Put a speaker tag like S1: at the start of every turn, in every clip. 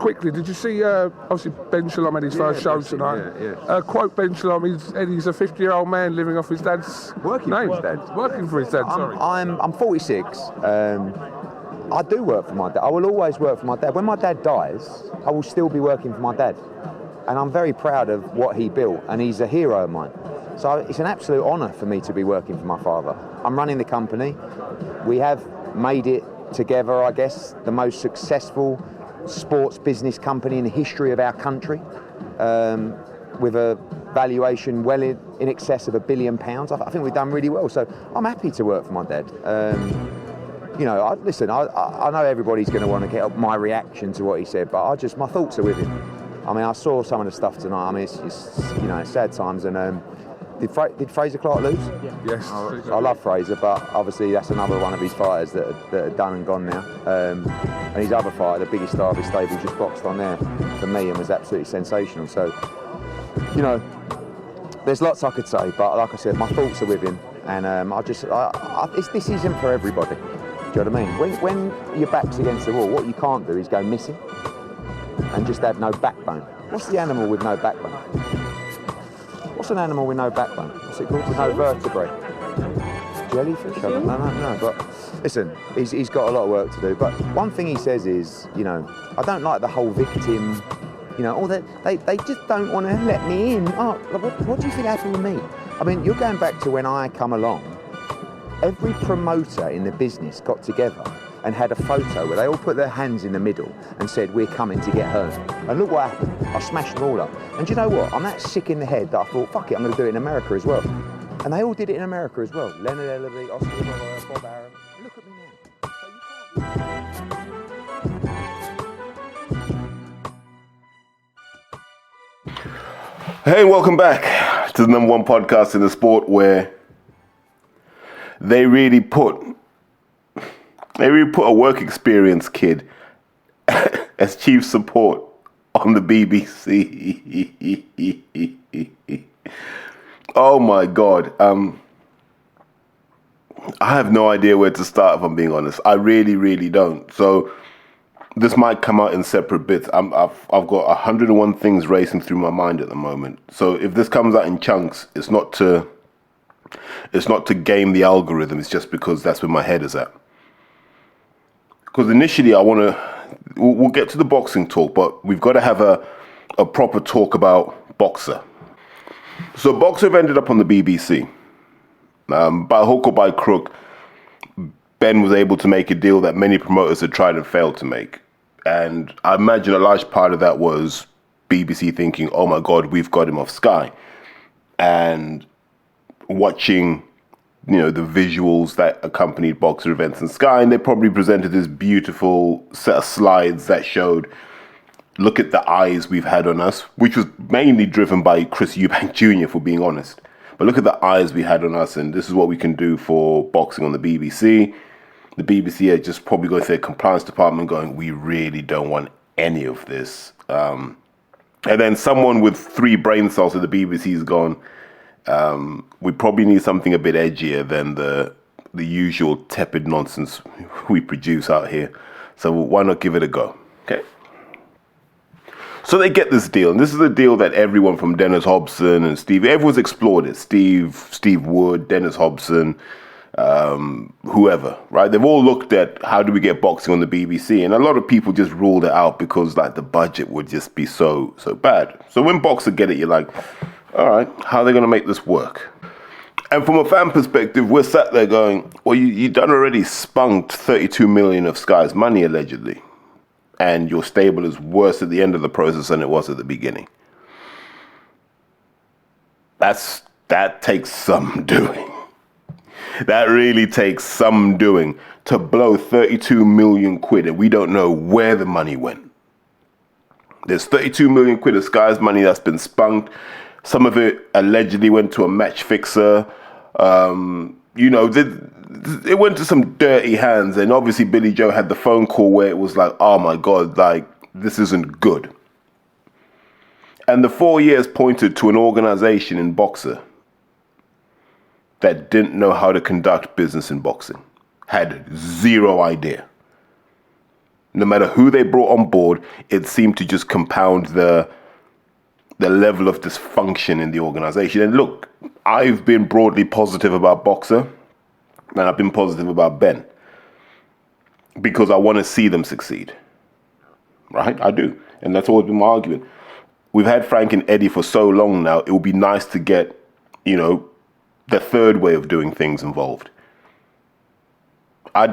S1: quickly, did you see, obviously Ben Shalom had his first show tonight. Quote Ben Shalom, he's a 50-year-old man living off his dad's
S2: Working
S1: for his dad, sorry.
S2: I'm 46. I do work for my dad. I will always work for my dad. When my dad dies, I will still be working for my dad. And I'm very proud of what he built, and he's a hero of mine. So it's an absolute honour for me to be working for my father. I'm running the company. We have made it together, I guess, the most successful sports business company in the history of our country, with a valuation well in excess of £1 billion. I think we've done really well. So I'm happy to work for my dad. You know, I know everybody's going to want to get my reaction to what he said, but my thoughts are with him. I mean, I saw some of the stuff tonight. I mean, it's you know, sad times. And did Fraser Clark lose?
S1: Yeah. Yes.
S2: I love Fraser, but obviously that's another one of his fighters that are done and gone now. And his other fighter, the biggest star of his stable, just boxed on there for me and was absolutely sensational. So, you know, there's lots I could say, but like I said, my thoughts are with him. And this isn't for everybody. Do you know what I mean? When your back's against the wall, what you can't do is go missing and just have no backbone. What's the animal with no backbone? What's an animal with no backbone? What's it called? With no vertebrae? Jellyfish? No. But listen, he's got a lot of work to do. But one thing he says is, you know, I don't like the whole victim, you know, all that. They just don't want to let me in. Oh, what do you think happened with me? I mean, you're going back to when I come along. Every promoter in the business got together and had a photo where they all put their hands in the middle and said, we're coming to get hurt. And look what happened. I smashed them all up. And do you know what? I'm that sick in the head that I thought, fuck it, I'm going to do it in America as well. And they all did it in America as well. Leonard Ellerby, Oscar De La Hoya, Bob Arum. Look at me now. So you can't...
S3: Hey, welcome back to the number one podcast in the sport where they really put a work experience kid as chief support on the BBC. Oh my God. I have no idea where to start, if I'm being honest. I really, really don't. So this might come out in separate bits. I've got 101 things racing through my mind at the moment. So if this comes out in chunks, it's not to game the algorithm. It's just because that's where my head is at. Because initially we'll get to the boxing talk, but we've got to have a proper talk about Boxer. So Boxer have ended up on the BBC. By hook or by crook, Ben was able to make a deal that many promoters had tried and failed to make. And I imagine a large part of that was BBC thinking, oh my God, we've got him off Sky. And watching, you know, the visuals that accompanied Boxer events in Sky, and they probably presented this beautiful set of slides that showed, look at the eyes we've had on us, which was mainly driven by Chris Eubank Jr., for being honest. But look at the eyes we had on us, and this is what we can do for boxing on the BBC. The BBC are just probably going to their compliance department going, we really don't want any of this. And then someone with 3 brain cells at the BBC has gone, we probably need something a bit edgier than the usual tepid nonsense we produce out here. So why not give it a go? Okay. So they get this deal, and this is a deal that everyone from Dennis Hobson and everyone's explored it. Steve Wood, Dennis Hobson, whoever, right? They've all looked at how do we get boxing on the BBC, and a lot of people just ruled it out because like the budget would just be so bad. So when Boxer get it, you're like, all right, how are they going to make this work? And from a fan perspective, we're sat there going, well, you done already spunked 32 million of Sky's money, allegedly. And your stable is worse at the end of the process than it was at the beginning. That takes some doing. That really takes some doing to blow 32 million quid and we don't know where the money went. There's 32 million quid of Sky's money that's been spunked. Some of it allegedly went to a match fixer. You know, it went to some dirty hands. And obviously Billy Joe had the phone call where it was like, oh my God, like, this isn't good. And the 4 years pointed to an organization in Boxer that didn't know how to conduct business in boxing. Had zero idea. No matter who they brought on board, it seemed to just compound the level of dysfunction in the organization. And look, I've been broadly positive about Boxer, and I've been positive about Ben, because I want to see them succeed, right? I do. And that's always been my argument. We've had Frank and Eddie for so long now, it would be nice to get, the third way of doing things involved. I'm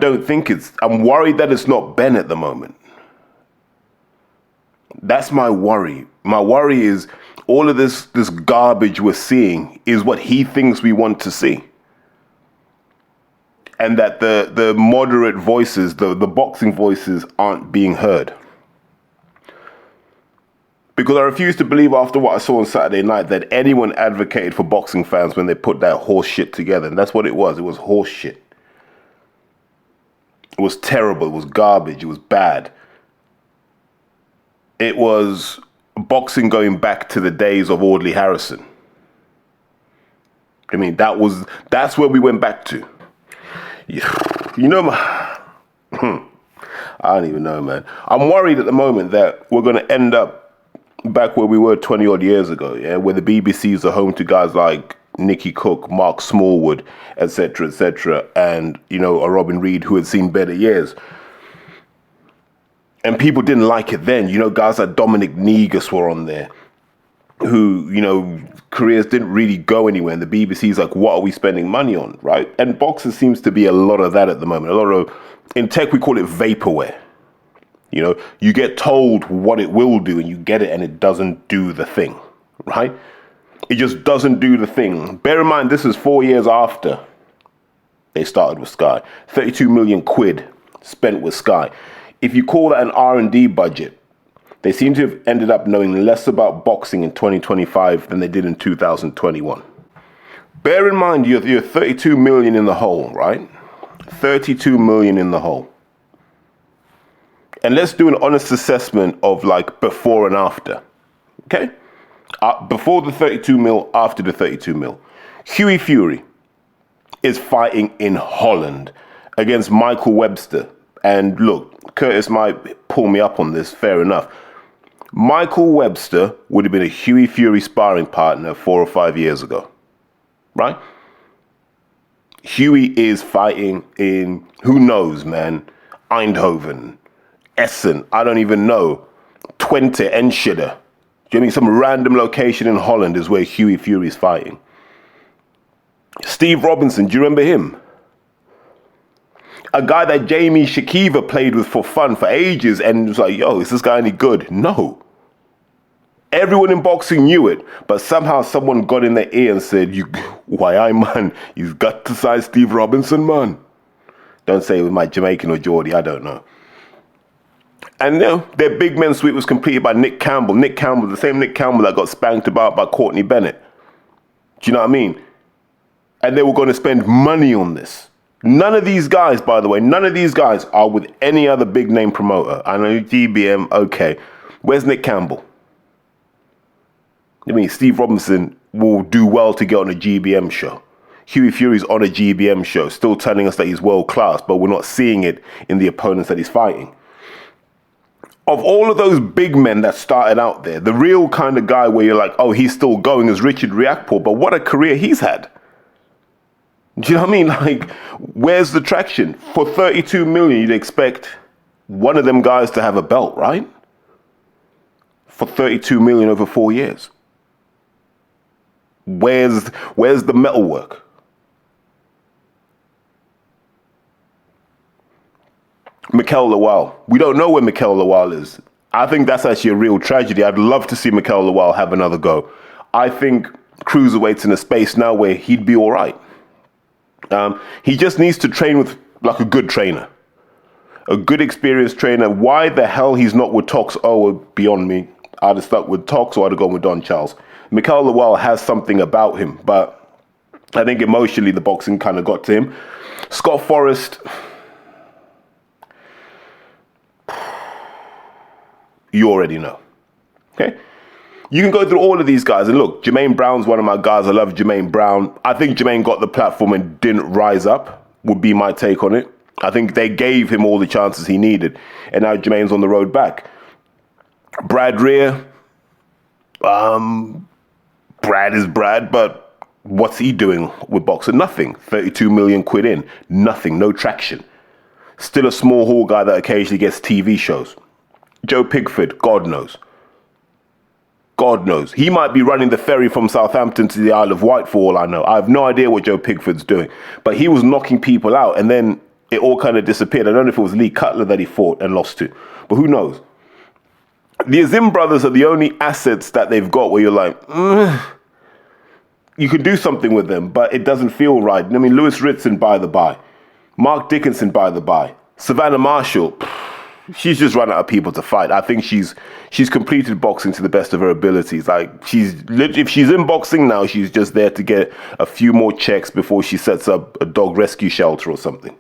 S3: worried that it's not Ben at the moment. That's my worry. My worry is all of this garbage we're seeing is what he thinks we want to see. And that the moderate voices, the boxing voices, aren't being heard. Because I refuse to believe after what I saw on Saturday night that anyone advocated for boxing fans when they put that horse shit together. And that's what it was. It was horse shit. It was terrible. It was garbage. It was bad. It was boxing going back to the days of Audley Harrison. I mean, that's where we went back to. I don't even know, man. I'm worried at the moment that we're going to end up back where we were 20 odd years ago, yeah, where the BBCs are home to guys like Nicky Cook, Mark Smallwood, etc., and, a Robin Reed who had seen better years. And people didn't like it then. Guys like Dominic Negus were on there who, careers didn't really go anywhere. And the BBC's like, what are we spending money on, right? And boxing seems to be a lot of that at the moment. In tech, we call it vaporware. You get told what it will do and you get it and it doesn't do the thing, right? It just doesn't do the thing. Bear in mind, this is 4 years after they started with Sky. 32 million quid spent with Sky. If you call that an R&D budget, they seem to have ended up knowing less about boxing in 2025 than they did in 2021. Bear in mind, you're 32 million in the hole, right? 32 million in the hole. And let's do an honest assessment of before and after, okay? Before the 32 mil, after the 32 mil. Hughie Fury is fighting in Holland against Michael Webster. And look, Curtis might pull me up on this, fair enough. Michael Webster would have been a Hughie Fury sparring partner 4 or 5 years ago, right? Hughie is fighting in, who knows, man, Eindhoven, Essen, I don't even know, Twente, Enschede. Do you know what I mean? Some random location in Holland is where Hughie Fury is fighting. Steve Robinson, do you remember him? A guy that Jamie Shakiva played with for fun for ages and was like, yo, is this guy any good? No. Everyone in boxing knew it, but somehow someone got in their ear and said, man, you've got to sign Steve Robinson, man. Don't say it was my Jamaican or Geordie, I don't know. And their big men suite was completed by Nick Campbell. Nick Campbell, the same Nick Campbell that got spanked about by Courtney Bennett. Do you know what I mean? And they were going to spend money on this. None of these guys, by the way, are with any other big name promoter. I know GBM, okay. Where's Nick Campbell? I mean, Steve Robinson will do well to get on a GBM show. Hughie Fury's on a GBM show, still telling us that he's world class, but we're not seeing it in the opponents that he's fighting. Of all of those big men that started out there, the real kind of guy where you're like, oh, he's still going is Richard Riakporhe, but what a career he's had. Do you know what I mean? Where's the traction? For 32 million, you'd expect one of them guys to have a belt, right? For 32 million over 4 years. Where's the metalwork? Mikel Lawal. We don't know where Mikel Lawal is. I think that's actually a real tragedy. I'd love to see Mikel Lawal have another go. I think cruiserweight's in a space now where he'd be all right. He just needs to train with a good trainer. A good experienced trainer. Why the hell he's not with Tox? Oh, beyond me. I'd have stuck with Tox or I'd have gone with Don Charles. Mikel Lawal has something about him, but I think emotionally the boxing kind of got to him. Scott Forrest, you already know, okay? You can go through all of these guys, and look, Jermaine Brown's one of my guys. I love Jermaine Brown. I think Jermaine got the platform and didn't rise up, would be my take on it. I think they gave him all the chances he needed, and now Jermaine's on the road back. Brad Rear, Brad is Brad, but what's he doing with boxing? Nothing. 32 million quid in, nothing, no traction. Still a small hall guy that occasionally gets TV shows. Joe Pigford, God knows. God knows. He might be running the ferry from Southampton to the Isle of Wight for all I know. I have no idea what Joe Pigford's doing. But he was knocking people out and then it all kind of disappeared. I don't know if it was Lee Cutler that he fought and lost to. But who knows? The Azim brothers are the only assets that they've got where you're like, you can do something with them, but it doesn't feel right. I mean, Lewis Ritson, by the by. Mark Dickinson, by the by. Savannah Marshall, she's just run out of people to fight. I think she's completed boxing to the best of her abilities. Like, if she's in boxing now, she's just there to get a few more checks before she sets up a dog rescue shelter or something.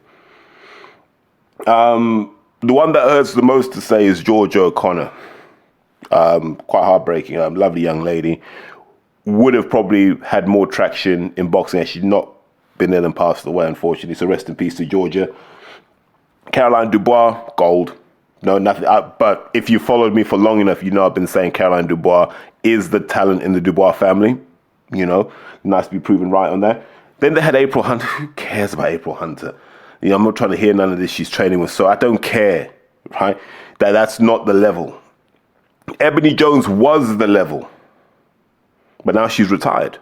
S3: The one that hurts the most to say is Georgia O'Connor. Quite heartbreaking. Lovely young lady. Would have probably had more traction in boxing had she not been there and passed away, unfortunately. So rest in peace to Georgia. Caroline Dubois, gold. No, nothing. But if you followed me for long enough, you know I've been saying Caroline Dubois is the talent in the Dubois family. You know, nice to be proven right on that. Then they had April Hunter. Who cares about April Hunter? You know, I'm not trying to hear none of this. She's training with, so I don't care, right? That's not the level. Ebony Jones was the level, but now she's retired.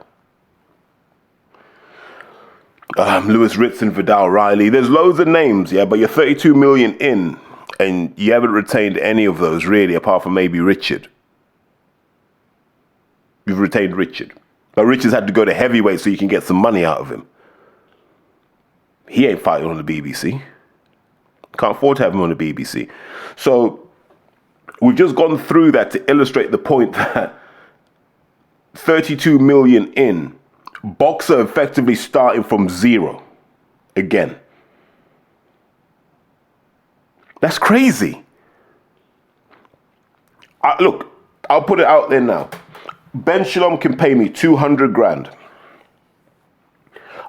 S3: Lewis Ritson, Vidal Riley. There's loads of names, yeah, but you're 32 million in, and you haven't retained any of those really, apart from maybe Richard. You've retained Richard, but Richard's had to go to heavyweight so you can get some money out of him. He ain't fighting on the BBC. Can't afford to have him on the BBC. So we've just gone through that to illustrate the point that 32 million in, boxer effectively starting from zero again. That's crazy. Look, I'll put it out there now. Ben Shalom can pay me 200 grand.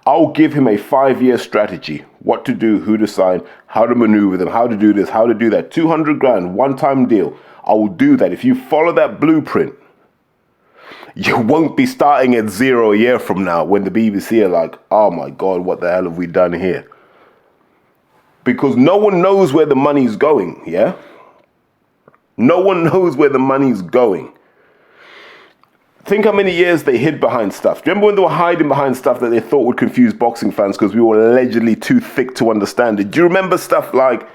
S3: I'll give him a 5-year strategy, what to do, who to sign, how to maneuver them, how to do this, how to do that. 200 grand, one-time deal. I will do that. If you follow that blueprint, you won't be starting at zero a year from now when the BBC are like, oh my God, what the hell have we done here? Because no one knows where the money's going, yeah? No one knows where the money's going. Think how many years they hid behind stuff. Do you remember when they were hiding behind stuff that they thought would confuse boxing fans because we were allegedly too thick to understand it? Do you remember stuff like,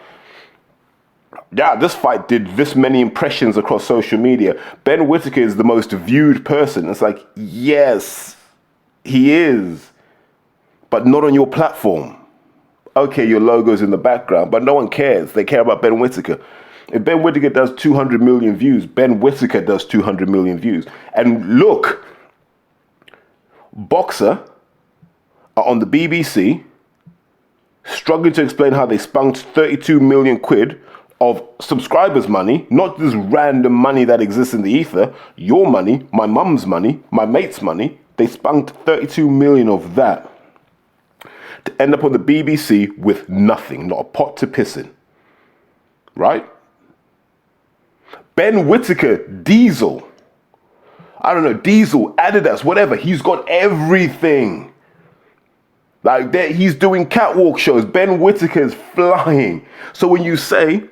S3: yeah, this fight did this many impressions across social media. Ben Whittaker is the most viewed person. It's like, yes, he is, but not on your platform. Okay, your logo's in the background, but no one cares. They care about Ben Whittaker. If Ben Whittaker does 200 million views, Ben Whittaker does 200 million views. And look, Boxer are on the BBC struggling to explain how they spunked 32 million quid of subscribers' money, not this random money that exists in the ether, your money, my mum's money, my mate's money. They spunked 32 million of that to end up on the BBC with nothing, not a pot to piss in, right? Ben Whittaker, Diesel, I don't know, Diesel, Adidas, whatever, he's got everything. Like, he's doing catwalk shows. Ben Whittaker is flying. So when you say,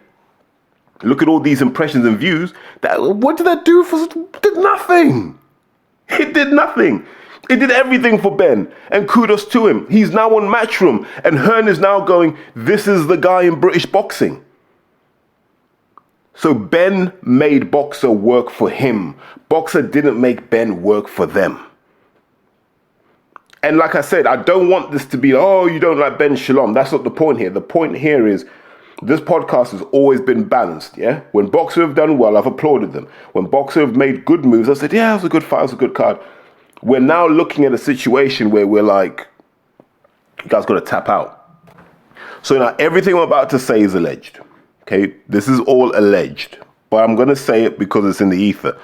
S3: look at all these impressions and views, what did that do for? It did nothing. It did nothing. It did everything for Ben. And kudos to him. He's now on Matchroom. And Hearn is now going, this is the guy in British boxing. So Ben made Boxer work for him. Boxer didn't make Ben work for them. And like I said, I don't want this to be, oh, you don't like Ben Shalom. That's not the point here. The point here is this podcast has always been balanced, yeah? When Boxer have done well, I've applauded them. When Boxer have made good moves, I said, yeah, it was a good fight, it was a good card. We're now looking at a situation where we're like, you guys got to tap out. So now everything I'm about to say is alleged. Okay, this is all alleged, but I'm going to say it because it's in the ether.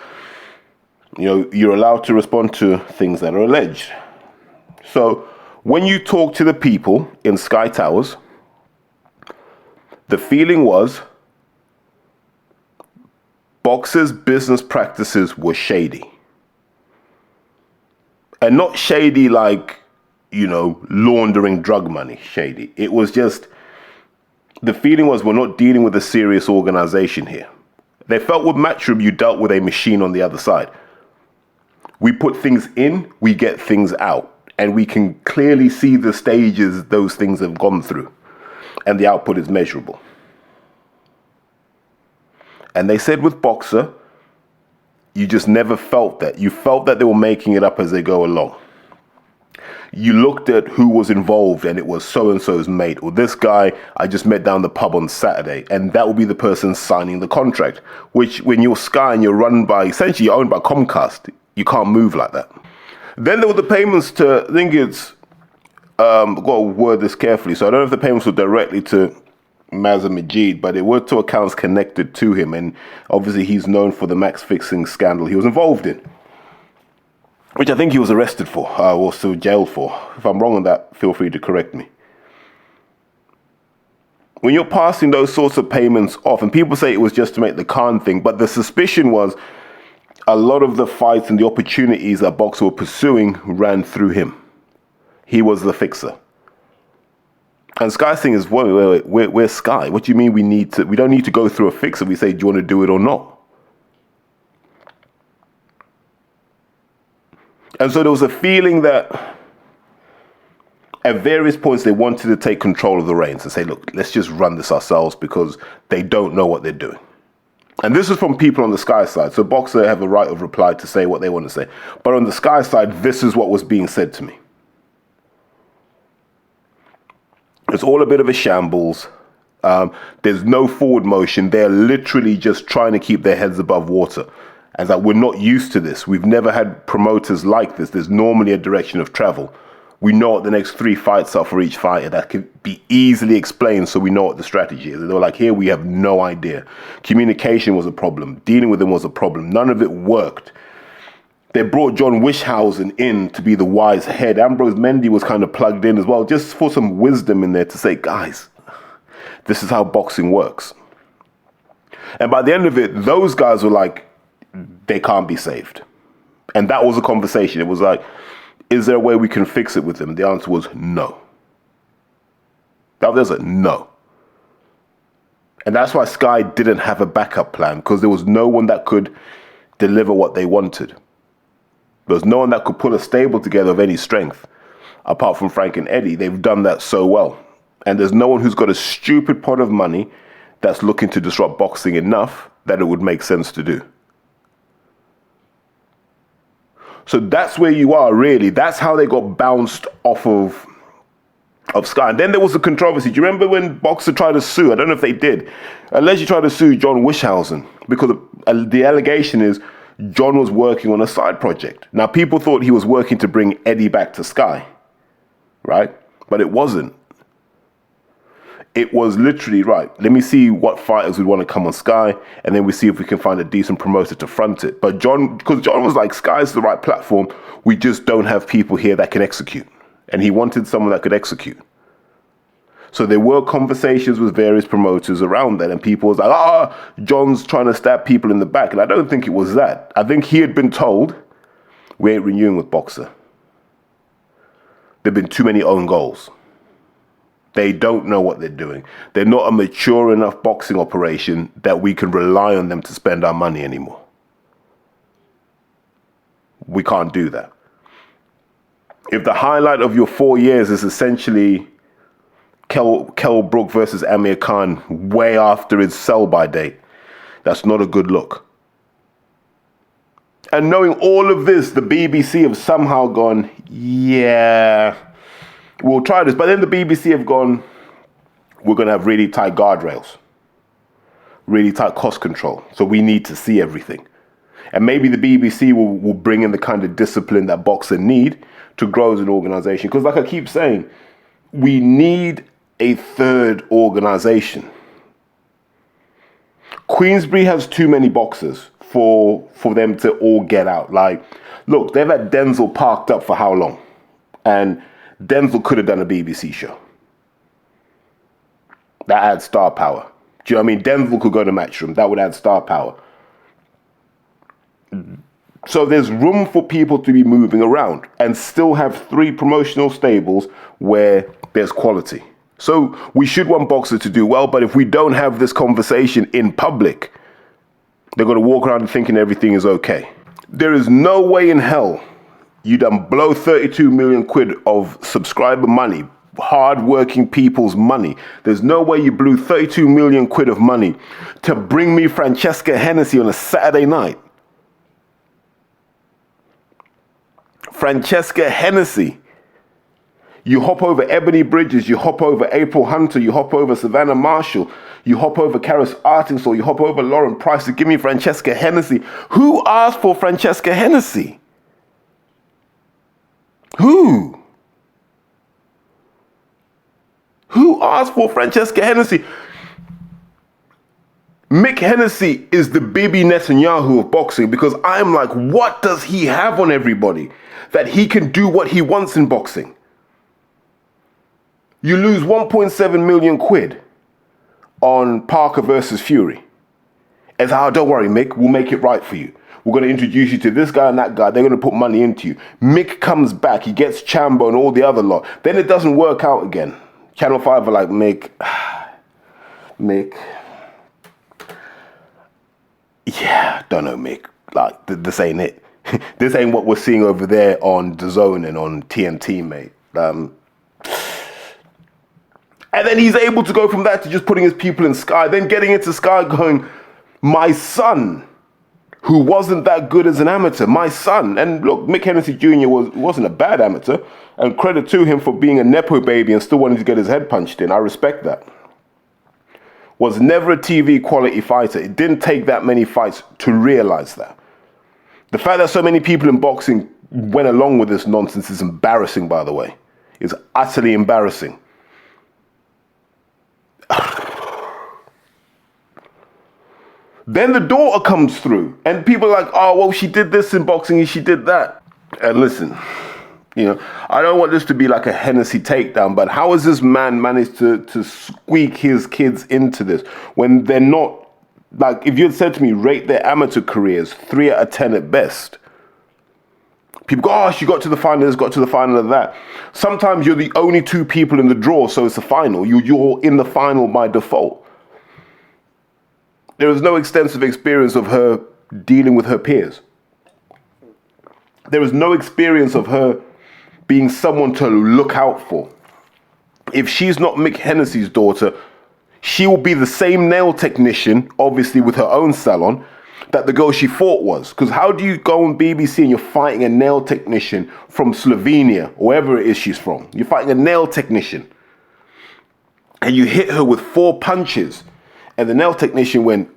S3: You know, you're allowed to respond to things that are alleged. So when you talk to the people in Sky Towers, The feeling was boxers' business practices were shady. And not shady like, laundering drug money shady. It was just, the feeling was we're not dealing with a serious organization here. They felt with Matchroom you dealt with a machine on the other side. We put things in, we get things out. And we can clearly see the stages those things have gone through. And the output is measurable. And they said with Boxer, you just never felt that. You felt that they were making it up as they go along. You looked at who was involved and it was so-and-so's mate, or this guy I just met down the pub on Saturday, and that will be the person signing the contract, which when you're Sky and you're run by, essentially you're owned by Comcast, you can't move like that. Then there were the payments to, I think it's, I've got to word this carefully, so I don't know if the payments were directly to Mazza Majid, but it were to accounts connected to him, and obviously he's known for the max fixing scandal he was involved in, which I think he was arrested for, or still jailed for. If I'm wrong on that, feel free to correct me. When you're passing those sorts of payments off, and people say it was just to make the Khan thing, but the suspicion was a lot of the fights and the opportunities that Boxer were pursuing ran through him. He was the fixer. And Sky's thing is, wait, we're Sky. What do you mean we don't need to go through a fixer? We say, do you want to do it or not? And so there was a feeling that at various points they wanted to take control of the reins and say, look, let's just run this ourselves because they don't know what they're doing. And this is from people on the Sky side. So Boxer have a right of reply to say what they want to say. But on the Sky side, this is what was being said to me. It's all a bit of a shambles. There's no forward motion. They're literally just trying to keep their heads above water. And that we're not used to this. We've never had promoters like this. There's normally a direction of travel. We know what the next 3 fights are for each fighter. That could be easily explained so we know what the strategy is. They were like, here we have no idea. Communication was a problem. Dealing with them was a problem. None of it worked. They brought John Wishausen in to be the wise head. Ambrose Mendy was kind of plugged in as well, just for some wisdom in there to say, guys, this is how boxing works. And by the end of it, those guys were like, they can't be saved. And that was a conversation. It was like, is there a way we can fix it with them? The answer was no. That was a no. And that's why Sky didn't have a backup plan, because there was no one that could deliver what they wanted. There was no one that could pull a stable together of any strength, apart from Frank and Eddie. They've done that so well. And there's no one who's got a stupid pot of money that's looking to disrupt boxing enough that it would make sense to do. So that's where you are, really. That's how they got bounced off of Sky. And then there was a controversy. Do you remember when Boxer tried to sue? I don't know if they did. Allegedly tried to sue John Wishausen because the allegation is John was working on a side project. Now, people thought he was working to bring Eddie back to Sky, right? But it wasn't. It was literally, right, let me see what fighters would want to come on Sky, and then we see if we can find a decent promoter to front it. But because John was like, Sky's the right platform, we just don't have people here that can execute. And he wanted someone that could execute. So there were conversations with various promoters around that, and people was like, John's trying to stab people in the back. And I don't think it was that. I think he had been told, we ain't renewing with Boxer. There've been too many own goals. They don't know what they're doing. They're not a mature enough boxing operation that we can rely on them to spend our money anymore. We can't do that. If the highlight of your 4 years is essentially Kell Brook versus Amir Khan way after his sell-by date, that's not a good look. And knowing all of this, the BBC have somehow gone, yeah, we'll try this. But then the BBC have gone, we're going to have really tight guardrails, really tight cost control. So we need to see everything. And maybe the BBC will bring in the kind of discipline that boxers need to grow as an organization. Because like I keep saying, we need a third organization. Queensberry has too many boxers for them to all get out. Like, look, they've had Denzel parked up for how long? And Denzel could have done a BBC show. That adds star power. Do you know what I mean? Denzel could go to Matchroom. That would add star power. So there's room for people to be moving around and still have 3 promotional stables where there's quality. So we should want boxers to do well, but if we don't have this conversation in public, they're going to walk around thinking everything is okay. There is no way in hell you done blow 32 million quid of subscriber money, hard-working people's money. There's no way you blew 32 million quid of money to bring me Francesca Hennessy on a Saturday night. Francesca Hennessy. You hop over Ebony Bridges, you hop over April Hunter, you hop over Savannah Marshall, you hop over Karis Artingsall, you hop over Lauren Price to give me Francesca Hennessy. Who asked for Francesca Hennessy? Who? Who asked for Francesca Hennessy? Mick Hennessy is the Bibi Netanyahu of boxing, because I'm like, what does he have on everybody that he can do what he wants in boxing? You lose 1.7 million quid on Parker versus Fury. It's how, don't worry, Mick, we'll make it right for you. We're going to introduce you to this guy and that guy. They're going to put money into you. Mick comes back. He gets Chambo and all the other lot. Then it doesn't work out again. Channel 5 are like, Mick, yeah, don't know, Mick. Like, this ain't it. This ain't what we're seeing over there on DAZN and on TNT, mate. And then he's able to go from that to just putting his people in Sky, then getting into Sky going, my son, who wasn't that good as an amateur, my son. And look, Mick Hennessy Jr. wasn't a bad amateur, and credit to him for being a Nepo baby and still wanting to get his head punched in. I respect that. Was never a TV quality fighter. It didn't take that many fights to realize that. The fact that so many people in boxing went along with this nonsense is embarrassing, by the way. It's utterly embarrassing. Then the daughter comes through and people are like, oh, well, she did this in boxing and she did that. And listen, you know, I don't want this to be like a Hennessy takedown, but how has this man managed to squeak his kids into this when they're not, like, if you had said to me, rate their amateur careers 3 out of 10 at best. People go, oh, she got to the final, this got to the final of that. Sometimes you're the only 2 people in the draw, so it's a final. You're in the final by default. There is no extensive experience of her dealing with her peers. There is no experience of her being someone to look out for. If she's not Mick Hennessy's daughter, she will be the same nail technician, obviously with her own salon, that the girl she fought was. Because how do you go on BBC and you're fighting a nail technician from Slovenia, wherever it is she's from? You're fighting a nail technician. And you hit her with 4 punches. And the nail technician went,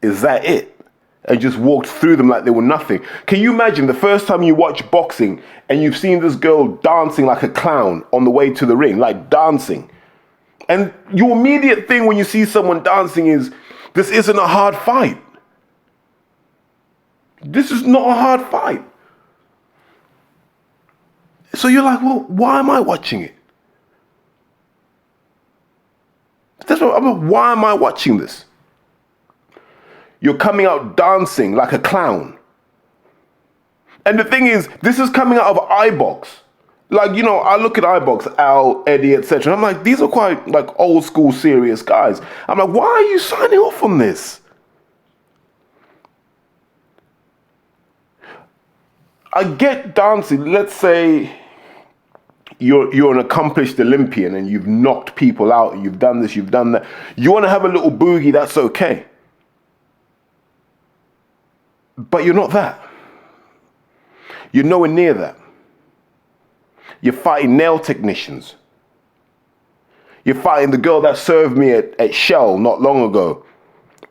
S3: is that it? And just walked through them like they were nothing. Can you imagine the first time you watch boxing and you've seen this girl dancing like a clown on the way to the ring, like dancing. And your immediate thing when you see someone dancing is, this isn't a hard fight. This is not a hard fight. So you're like, well, why am I watching it? That's what I'm like, why am I watching this? You're coming out dancing like a clown. And the thing is, this is coming out of iBox. Like, you know, I look at iBox, Al, Eddie, etc. I'm like, these are quite like old school serious guys. I'm like, why are you signing off on this? I get dancing. Let's say you're an accomplished Olympian and you've knocked people out and you've done this, you've done that. You want to have a little boogie, that's okay. But you're not that. You're nowhere near that. You're fighting nail technicians. You're fighting the girl that served me at Shell not long ago,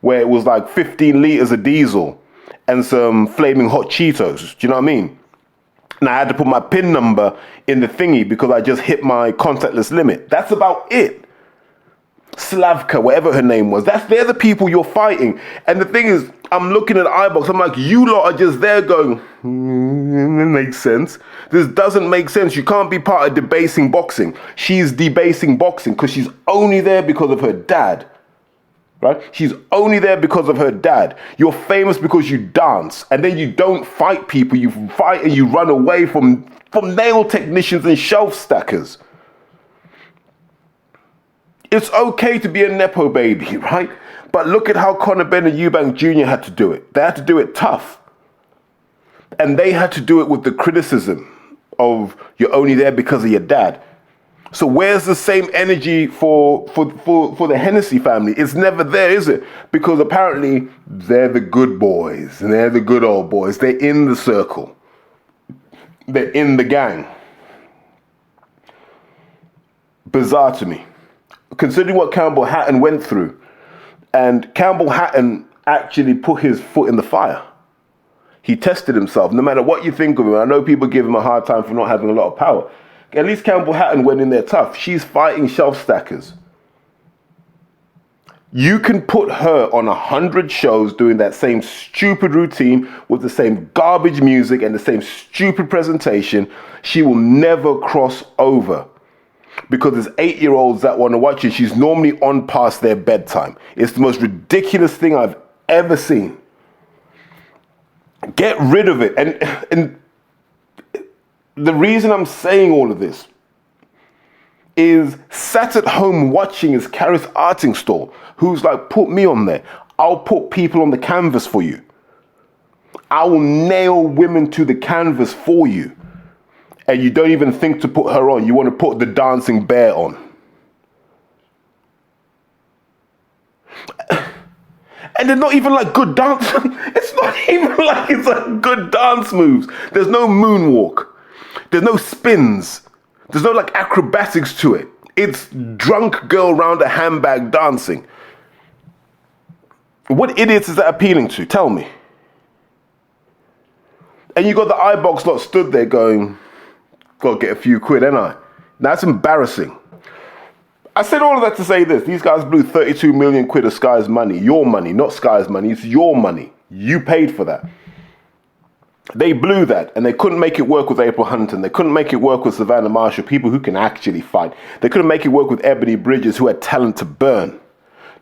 S3: where it was like 15 liters of diesel and some flaming hot Cheetos. Do you know what I mean? And I had to put my PIN number in the thingy because I just hit my contactless limit. That's about it. Slavka, whatever her name was. They're the people you're fighting. And the thing is, I'm looking at iBox. I'm like, you lot are just there going, it makes sense. This doesn't make sense. You can't be part of debasing boxing. She's debasing boxing because she's only there because of her dad. Right? She's only there because of her dad. You're famous because you dance, and then you don't fight people. You fight and you run away from nail technicians and shelf stackers. It's okay to be a Nepo baby, right? But look at how Conor Benn and Eubank Jr. had to do it. They had to do it tough. And they had to do it with the criticism of you're only there because of your dad. So where's the same energy for the Hennessy family? It's never there, is it? Because apparently they're the good boys and they're the good old boys. They're in the circle. They're in the gang. Bizarre to me. Considering what Campbell Hatton went through. And Campbell Hatton actually put his foot in the fire. He tested himself. No matter what you think of him, I know people give him a hard time for not having a lot of power. At least Campbell Hatton went in there tough. She's fighting shelf stackers. You can put her on 100 shows doing that same stupid routine with the same garbage music and the same stupid presentation. She will never cross over. Because there's 8-year-olds that want to watch it. She's normally on past their bedtime. It's the most ridiculous thing I've ever seen. Get rid of it. And the reason I'm saying all of this is sat at home watching is Karis Artingstall, who's like, put me on there. I'll put people on the canvas for you. I will nail women to the canvas for you. And you don't even think to put her on. You want to put the dancing bear on. And they're not even like good dance. It's not even like it's like good dance moves. There's no moonwalk. There's no spins. There's no like acrobatics to it. It's drunk girl round a handbag dancing. What idiots is that appealing to? Tell me. And you got the iBox lot stood there going, got to get a few quid, ain't I? That's embarrassing. I said all of that to say this. These guys blew 32 million quid of Sky's money. Your money, not Sky's money. It's your money. You paid for that. They blew that, and they couldn't make it work with April Huntington. They couldn't make it work with Savannah Marshall, people who can actually fight. They couldn't make it work with Ebony Bridges, who had talent to burn.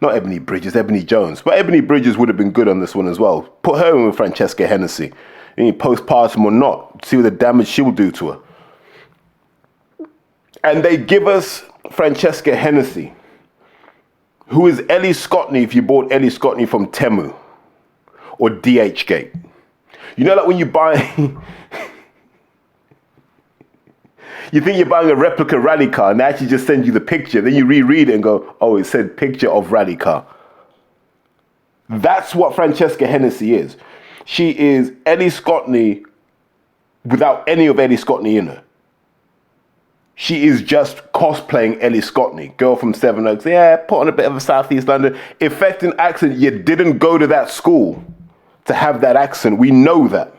S3: Not Ebony Bridges, Ebony Jones. But Ebony Bridges would have been good on this one as well. Put her in with Francesca Hennessy. Any postpartum or not, see what the damage she will do to her. And they give us Francesca Hennessy, who is Ellie Scotney if you bought Ellie Scotney from Temu or DHgate. You know, like when you buy, you think you're buying a replica rally car and they actually just send you the picture. Then you reread it and go, oh, it said picture of rally car. That's what Francesca Hennessy is. She is Ellie Scotney without any of Ellie Scotney in her. She is just cosplaying Ellie Scotney, girl from Seven Oaks. Yeah, put on a bit of a Southeast London. Effecting accent, you didn't go to that school to have that accent. We know that.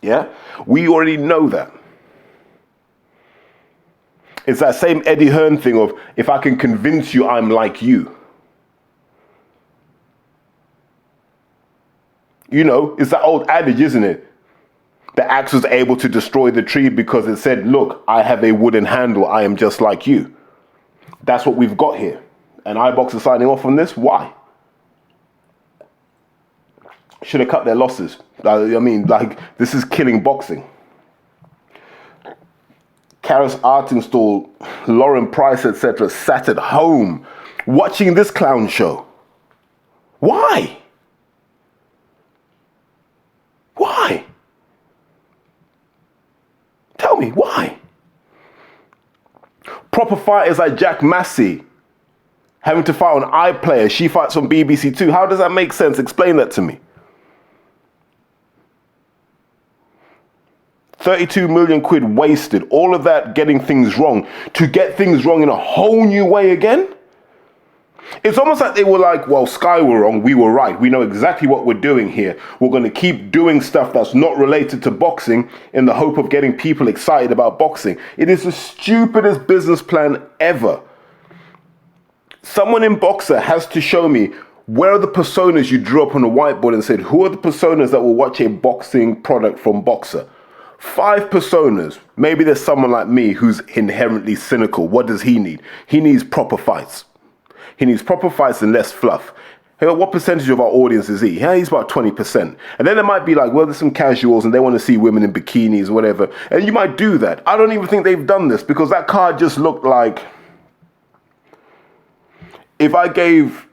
S3: Yeah? We already know that. It's that same Eddie Hearn thing of, if I can convince you I'm like you. You know, it's that old adage, isn't it? The axe was able to destroy the tree because it said, look, I have a wooden handle. I am just like you. That's what we've got here. And iBox is signing off on this. Why? Should have cut their losses. I mean, like, this is killing boxing. Karis Artingstall, Lauren Price, etc. sat at home watching this clown show. Why? Why? Tell me, why? Proper fighters like Jack Massey having to fight on iPlayer. She fights on BBC Two. How does that make sense? Explain that to me. 32 million quid wasted. All of that getting things wrong. To get things wrong in a whole new way again? It's almost like they were like, well, Sky were wrong, we were right. We know exactly what we're doing here. We're going to keep doing stuff that's not related to boxing in the hope of getting people excited about boxing. It is the stupidest business plan ever. Someone in Boxer has to show me Where are the personas you drew up on a whiteboard and said, who are the personas that will watch a boxing product from Boxer? 5 personas. Maybe there's someone like me who's inherently cynical. What does he need? He needs proper fights. He needs proper fights and less fluff. Hey, what percentage of our audience is he? Yeah, he's about 20%. And then there might be like, well, there's some casuals and they want to see women in bikinis or whatever. And you might do that. I don't even think they've done this because that card just looked like if I gave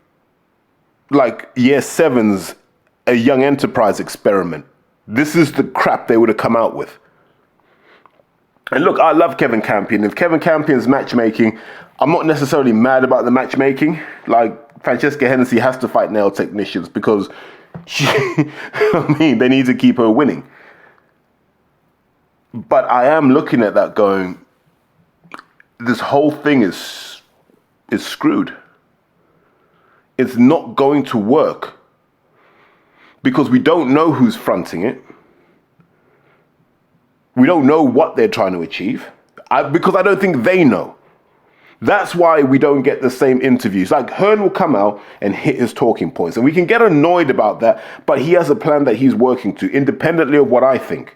S3: like year 7s a young enterprise experiment, this is the crap they would have come out with. And look, I love Kevin Campion. If Kevin Campion's matchmaking, I'm not necessarily mad about the matchmaking. Like, Francesca Hennessy has to fight nail technicians because they need to keep her winning. But I am looking at that going, this whole thing is screwed. It's not going to work because we don't know who's fronting it. We don't know what they're trying to achieve because I don't think they know. That's why we don't get the same interviews. Like Hearn will come out and hit his talking points and we can get annoyed about that, but he has a plan that he's working to independently of what I think.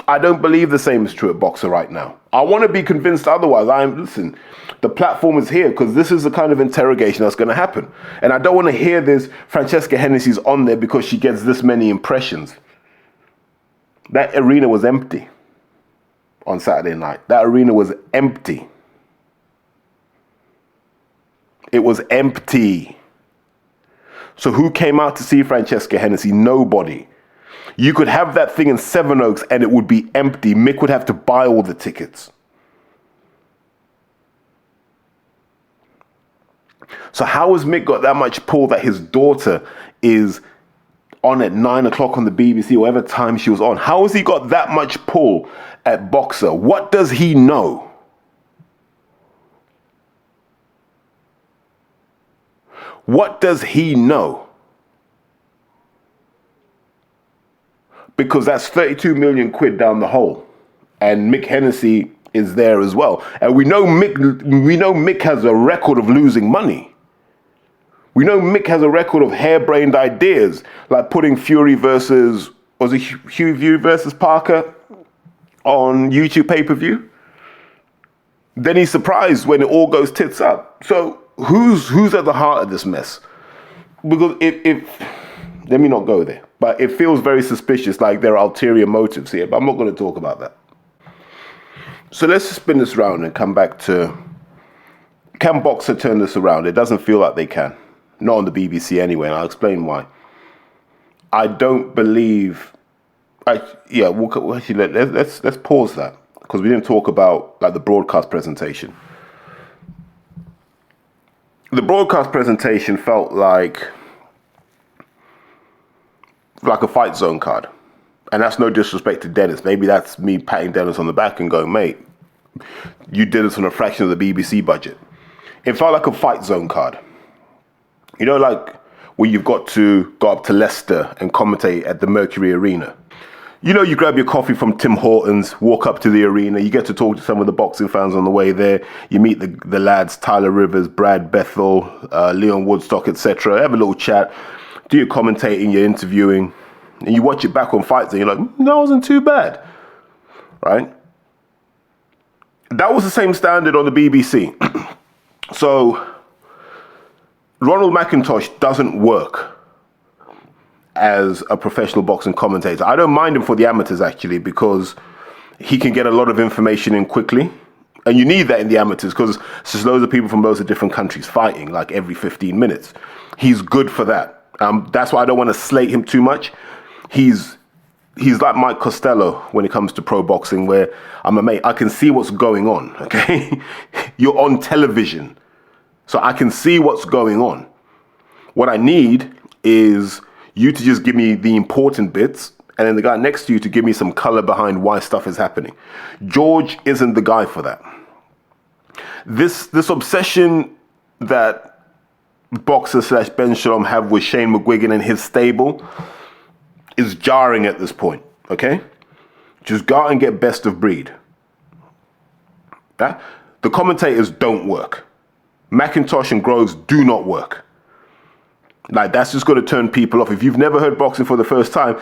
S3: I don't believe the same is true at Boxer right now. I want to be convinced otherwise. Listen, the platform is here because this is the kind of interrogation that's going to happen. And I don't want to hear this, Francesca Hennessy's on there because she gets this many impressions. That arena was empty on Saturday night. That arena was empty. It was empty. So who came out to see Francesca Hennessy? Nobody. You could have that thing in Sevenoaks and it would be empty. Mick would have to buy all the tickets. So how has Mick got that much pull that his daughter is on at 9 o'clock on the BBC, whatever time she was on? How has he got that much pull at Boxer? What does he know? What does he know? Because that's 32 million quid down the hole. And Mick Hennessy is there as well. And we know Mick has a record of losing money. We know Mick has a record of harebrained ideas, like putting Fury versus Parker on YouTube pay-per-view. Then he's surprised when it all goes tits up. So who's at the heart of this mess? Because if let me not go there, but it feels very suspicious, like there are ulterior motives here, but I'm not going to talk about that. So let's spin this around and come back to, can Boxer turn this around? It doesn't feel like they can. Not on the BBC anyway, and I'll explain why. I don't believe, let's pause that, because we didn't talk about like the broadcast presentation. The broadcast presentation felt like a Fight Zone card. And that's no disrespect to Dennis. Maybe that's me patting Dennis on the back and going, mate, you did this on a fraction of the BBC budget. It felt like a Fight Zone card. You know, like where you've got to go up to Leicester and commentate at the Mercury Arena. You know, you grab your coffee from Tim Hortons, walk up to the arena, you get to talk to some of the boxing fans on the way there. You meet the lads, Tyler Rivers, Brad Bethel, Leon Woodstock, etc. Have a little chat, do your commentating, your interviewing, and you watch it back on Fight Zone, you're like, that wasn't too bad, right? That was the same standard on the BBC. So Ronald McIntosh doesn't work as a professional boxing commentator. I don't mind him for the amateurs, actually, because he can get a lot of information in quickly. And you need that in the amateurs because there's loads of people from loads of different countries fighting like every 15 minutes. He's good for that. That's why I don't want to slate him too much. He's like Mike Costello when it comes to pro boxing, where I'm a mate. I can see what's going on, okay? You're on television, so I can see what's going on. What I need is you to just give me the important bits, and then the guy next to you to give me some color behind why stuff is happening. George isn't the guy for that. This obsession that Boxer / Ben Shalom have with Shane McGuigan and his stable is jarring at this point, okay? Just go out and get best of breed. Yeah? The commentators don't work. McIntosh and Groves do not work. Like, that's just going to turn people off. If you've never heard boxing for the first time,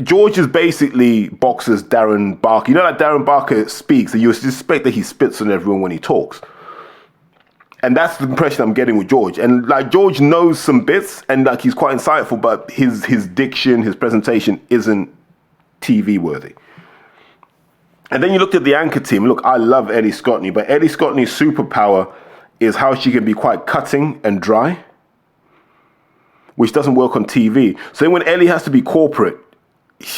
S3: George is basically boxer's Darren Barker. You know, like Darren Barker speaks, and you suspect that he spits on everyone when he talks. And that's the impression I'm getting with George. And like, George knows some bits, and like, he's quite insightful, but his diction, his presentation isn't TV worthy. And then you looked at the anchor team. Look, I love Ellie Scrutiny, but Ellie Scrutiny's superpower is how she can be quite cutting and dry, which doesn't work on TV. So then when Ellie has to be corporate,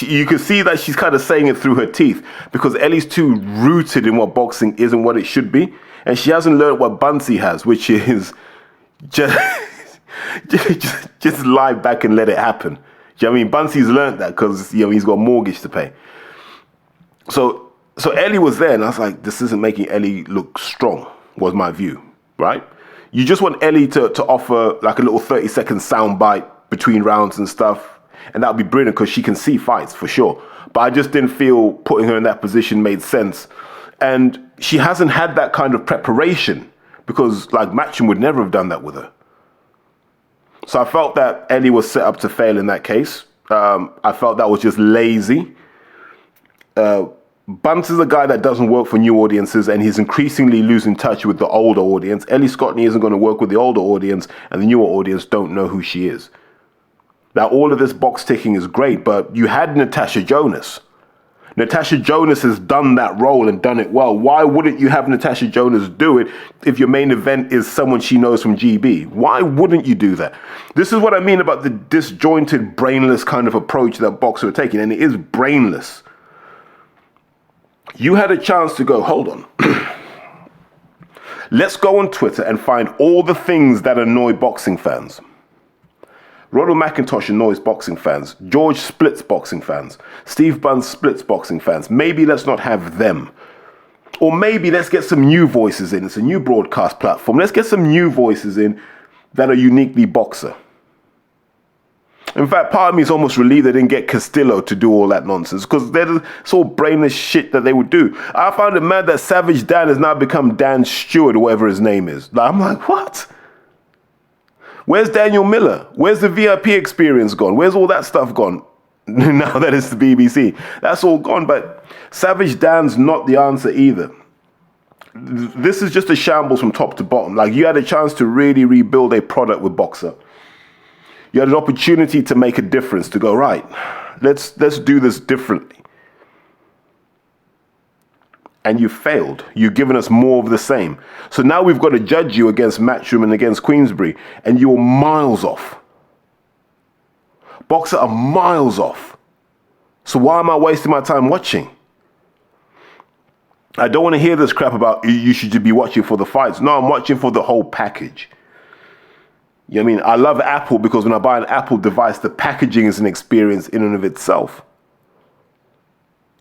S3: you can see that she's kind of saying it through her teeth, because Ellie's too rooted in what boxing is and what it should be. And she hasn't learned what Bunsey has, which is just, just lie back and let it happen. Do you know what I mean? Bunsey's learned that because, you know, he's got a mortgage to pay. So Ellie was there, and I was like, this isn't making Ellie look strong, was my view, right? You just want Ellie to offer like a little 30-second sound bite between rounds and stuff, and that would be brilliant because she can see fights for sure. But I just didn't feel putting her in that position made sense. And she hasn't had that kind of preparation, because like Matchroom would never have done that with her. So I felt that Ellie was set up to fail in that case. I felt that was just lazy. Bunce is a guy that doesn't work for new audiences, and he's increasingly losing touch with the older audience. Ellie Scrutiny isn't going to work with the older audience, and the newer audience don't know who she is. Now, all of this box ticking is great, but you had Natasha Jonas. Natasha Jonas has done that role and done it well. Why wouldn't you have Natasha Jonas do it if your main event is someone she knows from GB? Why wouldn't you do that? This is what I mean about the disjointed, brainless kind of approach that boxers are taking, and it is brainless. You had a chance to go, hold on. Let's go on Twitter and find all the things that annoy boxing fans. Ronald McIntosh annoys boxing fans. George splits boxing fans. Steve Bunce splits boxing fans. Maybe let's not have them. Or maybe let's get some new voices in. It's a new broadcast platform. Let's get some new voices in that are uniquely boxer. In fact, part of me is almost relieved they didn't get Castillo to do all that nonsense, because it's all brainless shit that they would do. I found it mad that Savage Dan has now become Dan Stewart, or whatever his name is. I'm like, what? Where's Daniel Miller? Where's the VIP experience gone? Where's all that stuff gone? Now that it's the BBC. That's all gone, but Savage Dan's not the answer either. This is just a shambles from top to bottom. Like, you had a chance to really rebuild a product with Boxer. You had an opportunity to make a difference, to go, right, let's do this differently. And you failed. You've given us more of the same. So now we've got to judge you against Matchroom and against Queensberry, and you're miles off. Boxer are miles off. So why am I wasting my time watching? I don't want to hear this crap about you should be watching for the fights. No, I'm watching for the whole package. You know what I mean? I love Apple because when I buy an Apple device, the packaging is an experience in and of itself.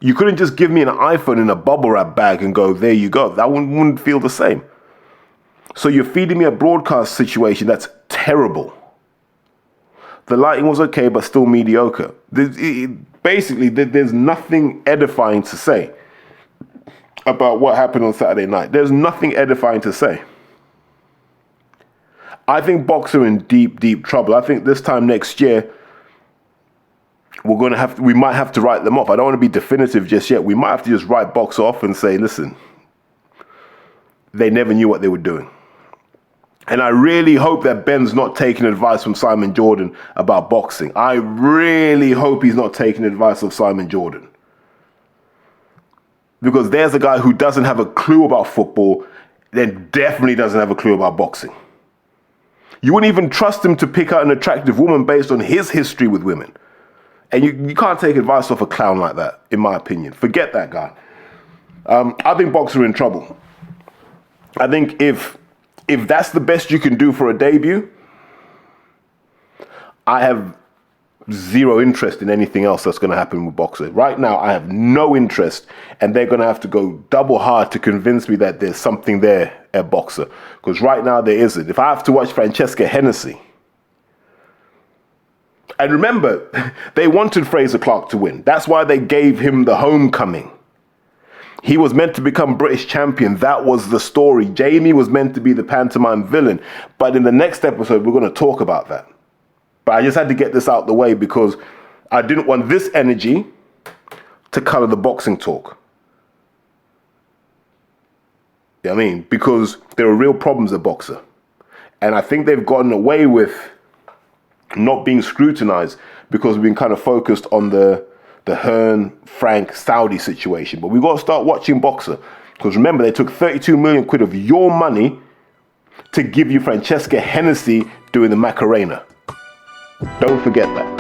S3: You couldn't just give me an iPhone in a bubble wrap bag and go, there you go. That wouldn't feel the same. So you're feeding me a broadcast situation that's terrible. The lighting was okay, but still mediocre. Basically, there's nothing edifying to say about what happened on Saturday night. There's nothing edifying to say. I think Boxer are in deep, deep trouble. I think this time next year, we might have to write them off. I don't want to be definitive just yet. We might have to just write Boxer off and say, listen, they never knew what they were doing. And I really hope that Ben's not taking advice from Simon Jordan about boxing. I really hope he's not taking advice of Simon Jordan. Because there's a guy who doesn't have a clue about football, then definitely doesn't have a clue about boxing. You wouldn't even trust him to pick out an attractive woman based on his history with women. And you can't take advice off a clown like that, in my opinion. Forget that guy. I think Boxer are in trouble. I think if that's the best you can do for a debut, I have zero interest in anything else that's going to happen with Boxer. Right now, I have no interest, and they're going to have to go double hard to convince me that there's something there at Boxer. Because right now, there isn't. If I have to watch Francesca Hennessy, and remember, they wanted Fraser Clark to win. That's why they gave him the homecoming. He was meant to become British champion. That was the story. Jamie was meant to be the pantomime villain. But in the next episode, we're going to talk about that. But I just had to get this out the way because I didn't want this energy to color the boxing talk. You know what I mean? Because there are real problems at Boxer. And I think they've gotten away with not being scrutinized because we've been kind of focused on the Hearn, Frank, Saudi situation. But we've got to start watching Boxer. Because remember, they took 32 million quid of your money to give you Francesca Hennessy doing the Macarena. Don't forget that.